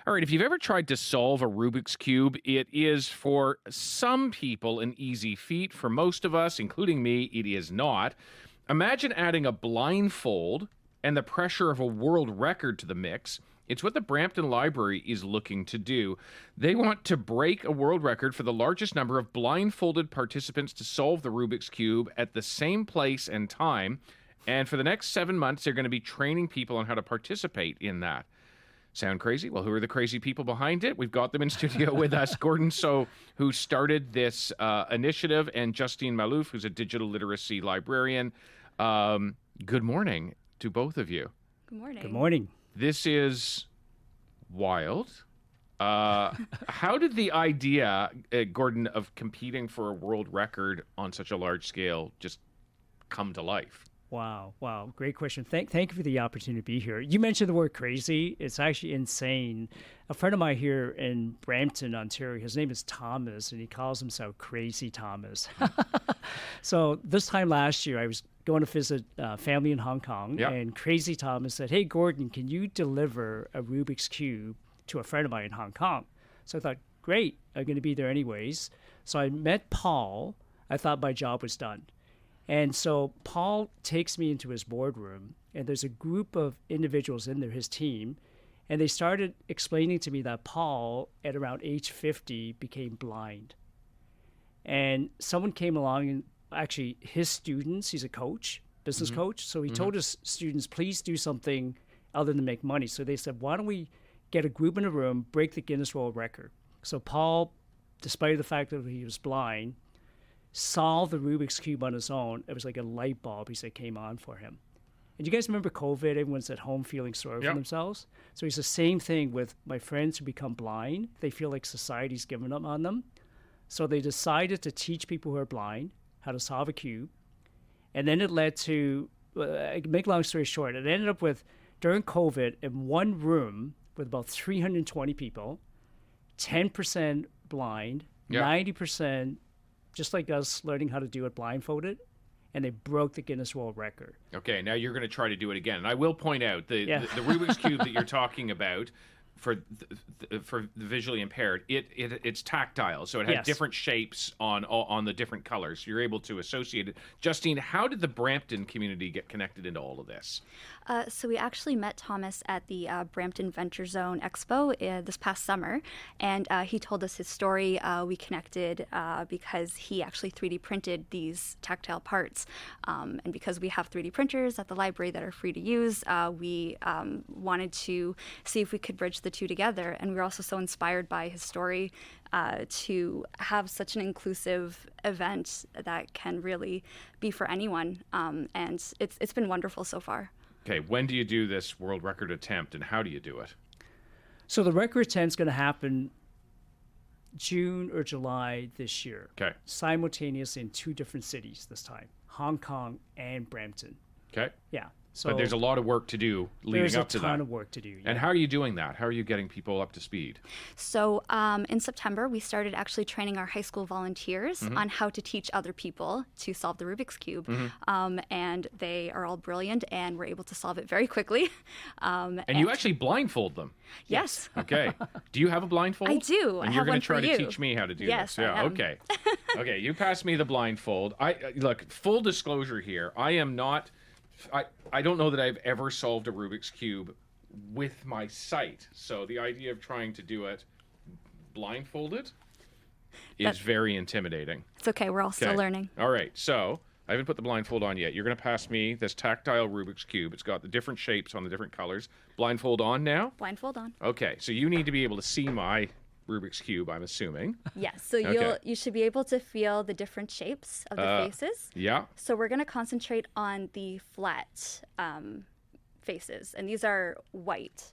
All right, if you've ever tried to solve a Rubik's Cube, it is for some people an easy feat. For most of us, including me, it is not. Imagine adding a blindfold and the pressure of a world record to the mix. It's what the Brampton Library is looking to do. They want to break a world record for the largest number of blindfolded participants to solve the Rubik's Cube at the same place and time. And for the next 7 months, they're going to be training people on how to participate in that. Sound crazy? Well, who are the crazy people behind it? We've got them in studio with us. Gordon So, who started this initiative, and Justine Malouf, who's a digital literacy librarian. Good morning to both of you. Good morning. Good morning. This is wild. How did the idea, Gordon, of competing for a world record on such a large scale just come to life? Wow. Great question. Thank you for the opportunity to be here. You mentioned the word crazy. It's actually insane. A friend of mine here in Brampton, Ontario, his name is Thomas, and he calls himself Crazy Thomas. So this time last year, I was going to visit family in Hong Kong, and Crazy Thomas said, "Hey, Gordon, can you deliver a Rubik's Cube to a friend of mine in Hong Kong?" So I thought, great, I'm going to be there anyways. So I met Paul. I thought my job was done. And so Paul takes me into his boardroom, and there's a group of individuals in there, his team, and they started explaining to me that Paul, at around age 50, became blind. And someone came along, and actually his students, he's a coach, business coach, so he told his students, please do something other than make money. So they said, why don't we get a group in a room, break the Guinness World Record? So Paul, despite the fact that he was blind, solved the Rubik's Cube on his own. It was like a light bulb, he said, came on for him. And you guys remember COVID? Everyone's at home feeling sorry for themselves. So it's the same thing with my friends who become blind. They feel like society's given up on them. So they decided to teach people who are blind how to solve a cube. And then it led to, make a long story short, it ended up with, during COVID, in one room with about 320 people, 10% blind, 90% just like us learning how to do it blindfolded, and they broke the Guinness World Record. Okay, now you're going to try to do it again. And I will point out the Rubik's Cube that you're talking about for the visually impaired, it's tactile, so it has different shapes on the different colors. You're able to associate it. Justine, how did the Brampton community get connected into all of this? So we actually met Thomas at the Brampton Venture Zone Expo this past summer, and he told us his story. We connected because he actually 3D printed these tactile parts, and because we have 3D printers at the library that are free to use, we wanted to see if we could bridge the two together. And we were also so inspired by his story to have such an inclusive event that can really be for anyone, and it's been wonderful so far. Okay, when do you do this world record attempt, and how do you do it? So the record attempt's going to happen June or July this year. Okay. Simultaneously in two different cities this time, Hong Kong and Brampton. Okay. Yeah. So but there's a lot of work to do leading up to that. There's a ton of work to do. Yeah. And how are you doing that? How are you getting people up to speed? So in September, we started actually training our high school volunteers on how to teach other people to solve the Rubik's Cube. And they are all brilliant, and we're able to solve it very quickly. And you actually blindfold them? Yes. Okay. Do you have a blindfold? I do. And I you're have one to try for you. to teach me how to do yes, this? Yeah, I am. okay. Okay, you pass me the blindfold. Look, full disclosure here, I am not... I don't know that I've ever solved a Rubik's Cube with my sight. So the idea of trying to do it blindfolded is very intimidating. It's okay. We're all still learning. All right. So I haven't put the blindfold on yet. You're going to pass me this tactile Rubik's Cube. It's got the different shapes on the different colors. Blindfold on now? Blindfold on. Okay. So you need to be able to see my Rubik's Cube, I'm assuming. Yes, so you should be able to feel the different shapes of the faces. Yeah. So we're going to concentrate on the flat faces, and these are white.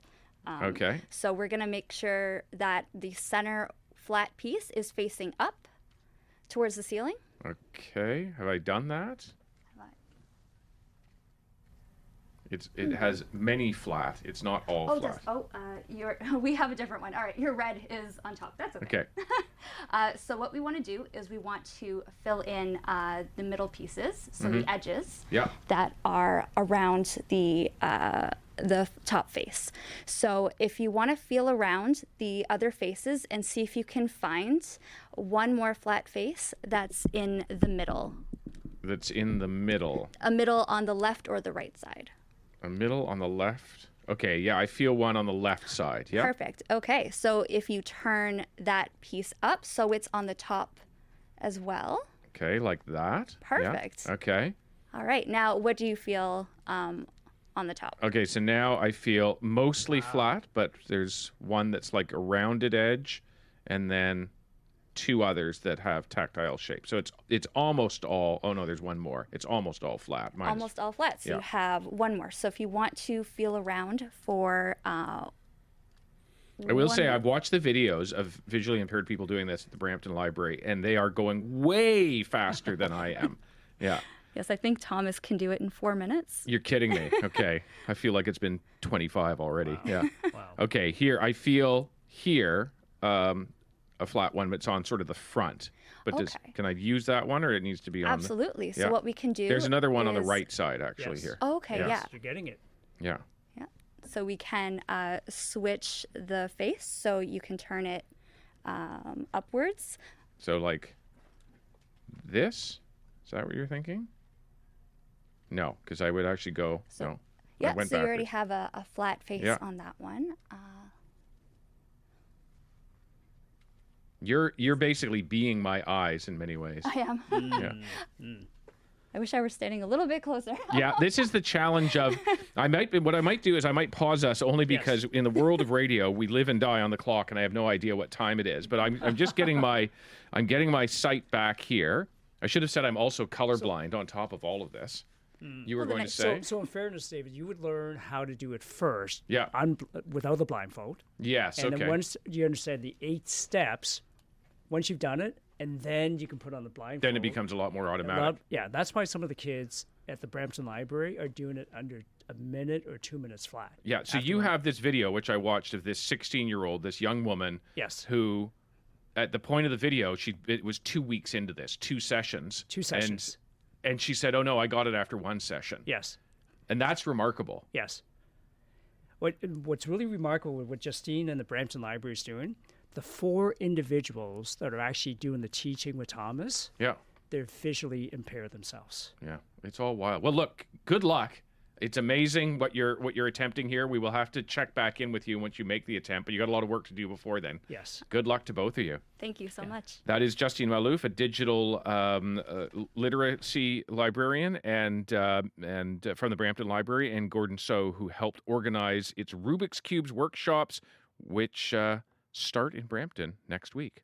Okay. So we're going to make sure that the center flat piece is facing up towards the ceiling. Okay. Have I done that? It has many flat. It's not all flat. We have a different one. All right, your red is on top. That's okay. Okay. So what we want to do is we want to fill in the middle pieces, so the edges that are around the the top face. So if you want to feel around the other faces and see if you can find one more flat face that's in the middle. That's in the middle. A middle on the left or the right side. A middle on the left. Okay, yeah, I feel one on the left side. Yeah. Perfect. Okay, so if you turn that piece up so it's on the top as well. Okay, like that. Perfect. Yeah. Okay. All right, now what do you feel on the top? Okay, so now I feel mostly flat, but there's one that's like a rounded edge, and then two others that have tactile shape. So it's almost all. Oh no, there's one more. It's almost all flat. Mine's, Almost all flat. So yeah. you have one more. So if you want to feel around for I will say more. I've watched the videos of visually impaired people doing this at the Brampton Library, and they are going way faster than I am. Yeah. Yes, I think Thomas can do it in 4 minutes. You're kidding me. Okay. I feel like it's been 25 already. Wow. Yeah. Wow. Okay, here I feel here a flat one, but it's on sort of the front. But Okay. can I use that one, or it needs to be on Absolutely. So yeah. what we can do There's another one on the is- right side, actually, Yes. here. Oh, okay, Yes. yeah. You're getting it. Yeah. Yeah. So we can switch the face so you can turn it upwards. So, like this? Is that what you're thinking? No, because I would actually go, So- no. I Yeah, went so you already backwards. have a flat face Yeah. on that one. You're basically being my eyes in many ways. I am. Yeah. I wish I were standing a little bit closer. Yeah, this is the challenge of what I might do is I might pause us only because in the world of radio we live and die on the clock, and I have no idea what time it is. But I'm just getting my sight back here. I should have said I'm also colorblind on top of all of this. You were Well, going then to say? So in fairness, David, you would learn how to do it first. Yeah. Without the blindfold. Yes, And okay. then once you understand the 8 steps, once you've done it, and then you can put on the blindfold. Then it becomes a lot more automatic. Yeah, that's why some of the kids at the Brampton Library are doing it under a minute or 2 minutes flat. Yeah, so you have this video, which I watched, of this 16-year-old, this young woman Yes. who, at the point of the video, it was 2 weeks into this, 2 sessions. 2 sessions. And she said, oh, no, I got it after 1 session. Yes. And that's remarkable. Yes. What's really remarkable with what Justine and the Brampton Library is doing, the 4 individuals that are actually doing the teaching with Thomas, Yeah, they're visually impaired themselves. yeah. It's all wild. Well, look, good luck. It's amazing what you're attempting here. We will have to check back in with you once you make the attempt, but you got a lot of work to do before then. Yes. Good luck to both of you. Thank you so much. That is Justine Malouf, a digital literacy librarian and from the Brampton Library, and Gordon So, who helped organize its Rubik's Cubes workshops, which start in Brampton next week.